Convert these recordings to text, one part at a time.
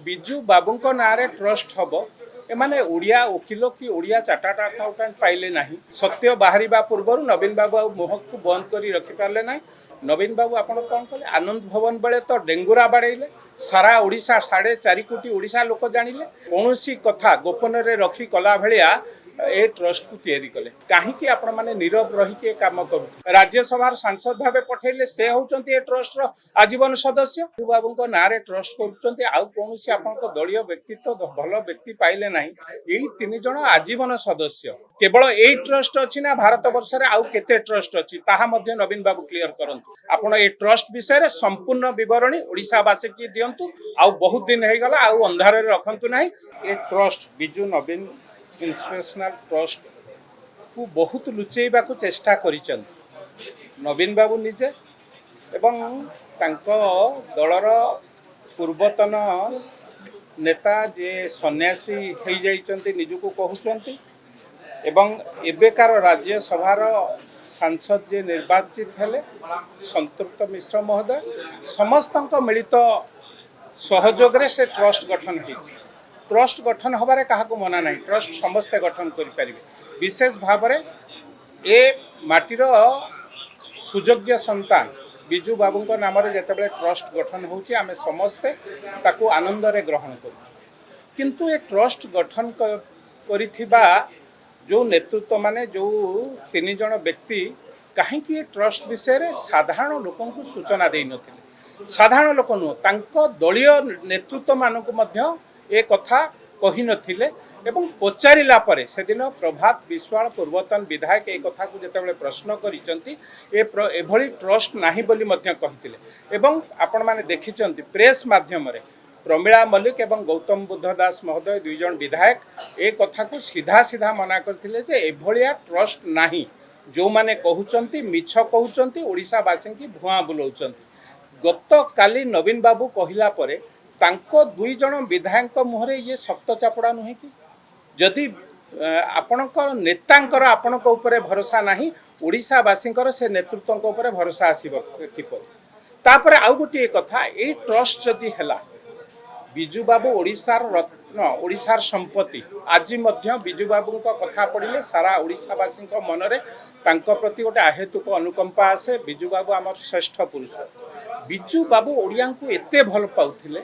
ବିଜୁ ବାବୁଙ୍କ ନାଁରେ ଟ୍ରଷ୍ଟ ହବ ଏମାନେ ଓଡ଼ିଆ ଓକିଲ କି ଓଡ଼ିଆ ଚାର୍ଟାର୍ଡ ଆକାଉଣ୍ଟାଣ୍ଟ ପାଇଲେ ନାହିଁ। ସତ୍ୟ ବାହାରିବା ପୂର୍ବରୁ ନବୀନ ବାବୁ ଆଉ ମୁହଁକୁ ବନ୍ଦ କରି ରଖିପାରିଲେ ନାହିଁ। ନବୀନ ବାବୁ ଆପଣ କ'ଣ କଲେ? ଆନନ୍ଦ ଭବନ ବେଳେ ତ ଡେଙ୍ଗୁରା ବାଡ଼େଇଲେ, ସାରା ଓଡ଼ିଶା 4.5 କୋଟି ଓଡ଼ିଶା ଲୋକ ଜାଣିଲେ। କୌଣସି କଥା ଗୋପନରେ ରଖି କଲା ଭଳିଆ ए ट्रस्ट को तैयारी कले कहीं आपण मैंने नीरव रही काम कर राज्यसभा सांसद भाव पठेले से होचंती ए ट्रस्ट रो आजीवन सदस्य बाबू ना ट्रस्ट कर दलीय व्यक्तित्व भल व्यक्ति पाइले ना यही 3 जन आजीवन सदस्य केवल यही ट्रस्ट अच्छी ना भारत वर्ष में आउ केते ट्रस्ट अच्छी ताहा मध्य नवीन बाबू क्लियर करंतु आपण ए ट्रस्ट विषय संपूर्ण विवरणी ओडिशावासी की दिंतु आउ बहुत दिन हो गला आउ अंधार रखंतु नहीं a trust Biju Naveen inspirational trust को बहुत लुचेबा को चेष्टा करिसें नवीन बाबू निजे एवं तांको दलर पूर्वतन नेता जे सन्यासी हो जाइछन्ति निजुको कहउछन्ति एवं एबेकार राज्यसभार सांसद जे निर्वाचित हेले संतृप्त मिश्र महोदय समस्त मिलित सहयोग रे से ट्रस्ट गठन होइछि। ट्रस्ट गठन हबारे कहा को मना नहीं ट्रस्ट समस्ते गठन करें विशेष भाव में ए माटीर सुयोग्य संतान बिजू बाबू नाम जिते ट्रस्ट गठन होची आमे समस्ते ताकू आनंद रे ग्रहण करूँ किंतु ए ट्रस्ट गठन करिथिबा जो नेतृत्व माने जो 3 जन व्यक्ति कहीं ट्रस्ट विषय रे साधारण लोकों को सूचना दे नथिले साधारण लोक नुह तांको दलीय नेतृत्व मानक मध्य ए कथा कही नथिले एवं पचारिला परे से दिन प्रभात विश्वाल पूर्वतन विधायक ए कथा को जेतेबेले प्रश्न करिसंती एभली ट्रस्ट नाही बोली मध्य कहिथिले एवं आपण माने देखिसंती प्रेस माध्यम रे प्रमीला मल्लिक एवं गौतम बुद्ध दास महोदय 2 जन विधायक ए कथा को सीधा सीधा मना करथिले जे एभलिया ट्रस्ट नाही जो माने कहउचंती मिछ कहउचंती ओडिसावासी की भुआ बुलाउचंती गत काली नवीन बाबू कहिला परे तांको 2 जन विधायक मुहरे ये शक्त चापड़ा नुहे कि जदि आपणकर नेतांकर आपणक उपरे भरोसा नाही ओडिसावासींकर से नेतृत्वक उपरे भरोसा आसीबो किपरि तापर आउ गोटे कथा ए ट्रस्ट जदि हैला बिजू बाबू ओडिसार रत्न ओडिसार संपत्ति आज मध्य बिजू बाबू कथा पड़िले सारा ओडिसावासी मनरे तांको प्रति गोटे अहेतुक अनुकंपा आसे बिजू बाबू आमर श्रेष्ठ पुरुष बिजू बाबू ओडिया को एते भल पाउथिले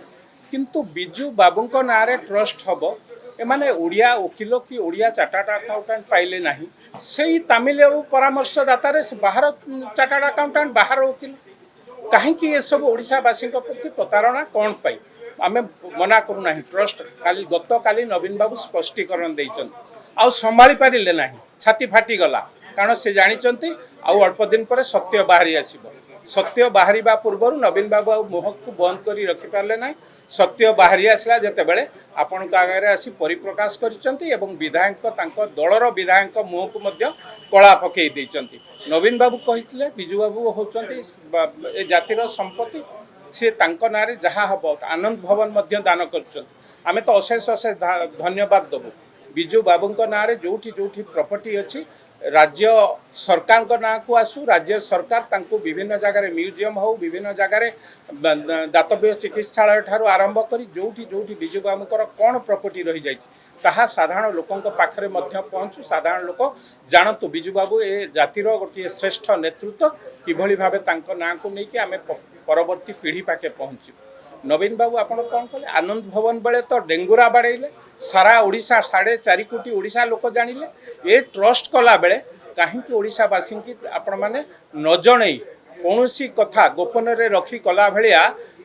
किंतु बिजू बाबू नारे ट्रस्ट हम एमाने ओडिया वकिल कि ओडिया चार्टार्ड अकाउंटेंट पाइले नहीं से तमिल परामर्शदाता से बाहर चार्टार्ड अकाउंटेंट बाहर वकिल कहीं ये सब ओडिसावासी प्रति प्रतारणा कौन पाई आम मना करूना ट्रस्ट काली गत काली नवीन बाबू स्पष्टीकरण देइछन आउ संभाली पारिले नहीं छाती फाटी गला कारण से जानिचंती आउ अल्प दिन पर सत्य बाहरी आसीबो सत्य बाहरिबा पूर्व नवीन बाबू आ मुह को बंद करी रखि पारले नहीं सत्य बाहरी आसला जेतेबेले आपण आगे आसी परिप्रकाश करिसंती एवं विधायक तांको दलर विधायक मुह को मध्य कला पकई देइचंती नवीन बाबू कहितले बिजू बाबू होचंती ए जातिर संपत्ति से तांको नारे जहाँ हम आनंद भवन मध्य दान कर आमे तो अशेष अशेष धन्यवाद देबू बिजू बाबू नारे जोठी जोठी प्रॉपर्टी अच्छी राज्य सरकार को ना को आसू राज्य सरकार तांको विभिन्न जगह म्यूजियम हो विभिन्न जगह दातव्य चिकित्सालय ठारू आरंभ करी जोठी जोठी बिजू बाबूकर कौन प्रॉपर्टी रही जाइछि ताहा साधारण लोकों पाखरे मध्य पहुँचू साधारण लोक जानतु बिजू बाबू ए जातिर गोटे श्रेष्ठ नेतृत्व किभली भाबे तांको ना को लेकिन आमे परवर्ती पीढ़ी पाखे पहुँचू नवीन बाबू आपण कौन कले आनंद भवन बेले तो डेंगुरा बाड़ेले सारा ओडिशा 4.5 कोटी ओडिशा लोक जानिले ए ट्रस्ट कला बेले कहीं ओडिसावासी की आपण माने न जणई कौनसी कथा गोपन रे रखी कला भलिया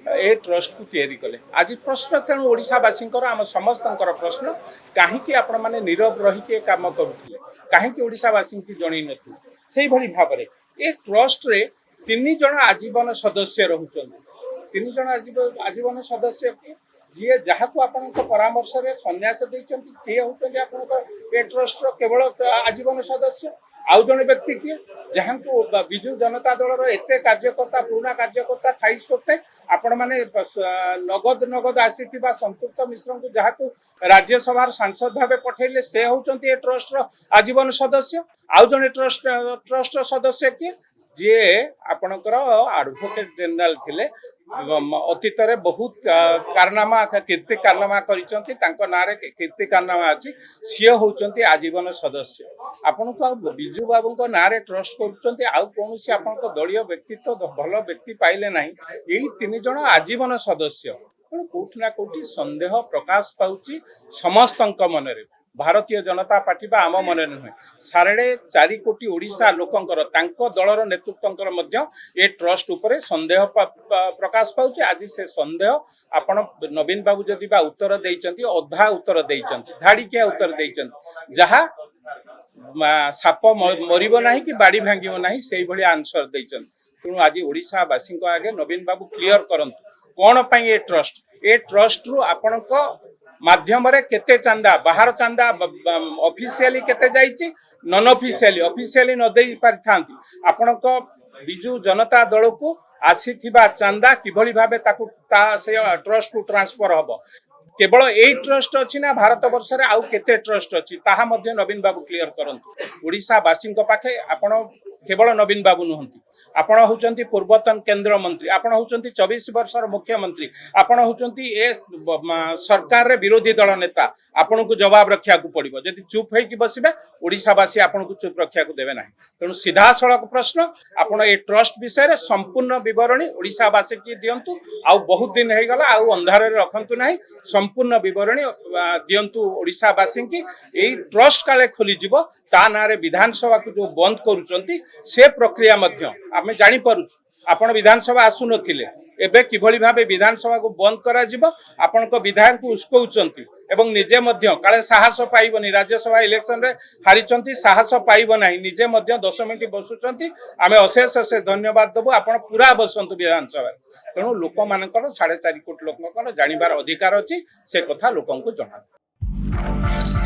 ए ट्रस्ट को तैयारी कले आज प्रश्न तेणु ओडिसावासी आम समस्त प्रश्न कहीं आपण माने नीरव रही काम करुले कहीं ओडिसावासी की जणई नथु सेही भली भाव में ए ट्रस्ट रे 3 जन आजीवन सदस्य रहउछन 3 जन आजीवन सदस्य जी जहाँ को आपण परामर्श रे सन्यास देइछन्ति से होचन्ति आपण ए ट्रस्ट रो केवल आजीवन सदस्य आउ जन व्यक्ति किए जहाँ को बिजू जनता दल एते कार्यकर्ता पुराना कार्यकर्ता थाई सत्ते आपण माने नगद नगद आसीथिबा संतृप्त मिश्र को जहाँ को राज्यसभा सांसद भाव पठेले से होचन्ति ए ट्रस्ट रो आजीवन सदस्य आउ जन ट्रस्ट सदस्य किए जी आपणकर एडवोकेट जनरल थिले ଅତୀତ ରେ ବହୁତ କାରନାମା କୀର୍ତ୍ତି କାରନାମା କରିଛନ୍ତି ତାଙ୍କ ନାଁରେ କୀର୍ତ୍ତି କାରନାମା ଅଛି ସିଏ ହଉଛନ୍ତି ଆଜୀବନ ସଦସ୍ୟ ଆପଣଙ୍କୁ ଆଉ ବିଜୁ ବାବୁଙ୍କ ନାଁରେ ଟ୍ରଷ୍ଟ କରୁଛନ୍ତି ଆଉ କୌଣସି ଆପଣଙ୍କ ଦଳୀୟ ବ୍ୟକ୍ତିତ୍ୱ ଭଲ ବ୍ୟକ୍ତି ପାଇଲେ ନାହିଁ ଏଇ 3 ଜଣ ଆଜୀବନ ସଦସ୍ୟ ତେଣୁ କୋଉଠି ନା କୋଉଠି ସନ୍ଦେହ ପ୍ରକାଶ ପାଉଛି ସମସ୍ତଙ୍କ ମନରେ ଭାରତୀୟ ଜନତା ପାର୍ଟି ବା ଆମ ମନରେ ନୁହେଁ 4.5 କୋଟି ଓଡ଼ିଶା ଲୋକଙ୍କର ତାଙ୍କ ଦଳର ନେତୃତ୍ୱଙ୍କର ମଧ୍ୟ ଏ ଟ୍ରଷ୍ଟ ଉପରେ ସନ୍ଦେହ ପ୍ରକାଶ ପାଉଛି ଆଜି ସେ ସନ୍ଦେହ ଆପଣ ନବୀନ ବାବୁ ଯଦି ବା ଉତ୍ତର ଦେଇଛନ୍ତି ଅଧା ଉତ୍ତର ଦେଇଛନ୍ତି ଧାଡ଼ିକିଆ ଉତ୍ତର ଦେଇଛନ୍ତି ଯାହା ସାପ ମରିବ ନାହିଁ କି ବାଡ଼ି ଭାଙ୍ଗିବ ନାହିଁ ସେଇଭଳି ଆନ୍ସର ଦେଇଛନ୍ତି ତେଣୁ ଆଜି ଓଡ଼ିଶାବାସୀଙ୍କ ଆଗେ ନବୀନ ବାବୁ କ୍ଲିୟର କରନ୍ତୁ କଣ ପାଇଁ ଏ ଟ୍ରଷ୍ଟରୁ ଆପଣଙ୍କ ମାଧ୍ୟମରେ କେତେ ଚାନ୍ଦା ବାହାର ଚାନ୍ଦା ଅଫିସିଆଲି କେତେ ଯାଇଛି ନନ୍ ଅଫିସିଆଲି ନ ଦେଇ ପାରିଥାନ୍ତି ଆପଣଙ୍କ ବିଜୁ ଜନତା ଦଳକୁ ଆସିଥିବା ଚାନ୍ଦା କିଭଳି ଭାବେ ତାକୁ ସେ ଟ୍ରଷ୍ଟକୁ ଟ୍ରାନ୍ସଫର ହବ କେବଳ ଏଇ ଟ୍ରଷ୍ଟ ଅଛି ନା ଭାରତ ବର୍ଷରେ ଆଉ କେତେ ଟ୍ରଷ୍ଟ ଅଛି ତାହା ମଧ୍ୟ ନବୀନ ବାବୁ କ୍ଲିୟର କରନ୍ତୁ ଓଡ଼ିଶାବାସୀଙ୍କ ପାଖେ ଆପଣ କେବଳ ନବୀନ ବାବୁ ନୁହନ୍ତି ଆପଣ ହଉଛନ୍ତି ପୂର୍ବତନ କେନ୍ଦ୍ରମନ୍ତ୍ରୀ ଆପଣ ହଉଛନ୍ତି 24 ବର୍ଷର ମୁଖ୍ୟମନ୍ତ୍ରୀ ଆପଣ ହଉଛନ୍ତି ଏ ସରକାରରେ ବିରୋଧୀ ଦଳ ନେତା ଆପଣଙ୍କୁ ଜବାବ ରଖିବାକୁ ପଡିବ ଯଦି ଚୁପ ହେଇକି ବସିବେ ଓଡ଼ିଶାବାସୀ ଆପଣଙ୍କୁ ଚୁପ ରଖିବାକୁ ଦେବେ ନାହିଁ ତେଣୁ ସିଧାସଳଖ ପ୍ରଶ୍ନ ଆପଣ ଏ ଟ୍ରଷ୍ଟ ବିଷୟରେ ସମ୍ପୂର୍ଣ୍ଣ ବିବରଣୀ ଓଡ଼ିଶାବାସୀ କି ଦିଅନ୍ତୁ ଆଉ ବହୁତ ଦିନ ହେଇଗଲା ଆଉ ଅନ୍ଧାରରେ ରଖନ୍ତୁ ନାହିଁ ସମ୍ପୂର୍ଣ୍ଣ ବିବରଣୀ ଦିଅନ୍ତୁ ଓଡ଼ିଶାବାସୀ କି ଏଇ ଟ୍ରଷ୍ଟ କାଳେ ଖୋଲିଯିବ ତା ନାଁରେ ବିଧାନସଭାକୁ ଯୋଉ ବନ୍ଦ କରୁଛନ୍ତି ସେ ପ୍ରକ୍ରିୟା ମଧ୍ୟ ଆମେ ଜାଣିପାରୁଛୁ ଆପଣ ବିଧାନସଭା ଆସୁନଥିଲେ ଏବେ କିଭଳି ଭାବେ ବିଧାନସଭାକୁ ବନ୍ଦ କରାଯିବ ଆପଣଙ୍କ ବିଧାୟକଙ୍କୁ ଉସ୍କଉଛନ୍ତି ଏବଂ ନିଜେ ମଧ୍ୟ କାଳେ ସାହସ ପାଇବନି ରାଜ୍ୟସଭା ଇଲେକ୍ସନରେ ହାରିଛନ୍ତି ସାହସ ପାଇବ ନାହିଁ ନିଜେ ମଧ୍ୟ 10 ମିନିଟ୍ ବସୁଛନ୍ତି ଆମେ ଅଶେଷ ଧନ୍ୟବାଦ ଦେବୁ ଆପଣ ପୁରା ବସନ୍ତୁ ବିଧାନସଭାରେ ତେଣୁ ଲୋକମାନଙ୍କର 4.5 କୋଟି ଲୋକଙ୍କର ଜାଣିବାର ଅଧିକାର ଅଛି ସେ କଥା ଲୋକଙ୍କୁ ଜଣାନ୍ତୁ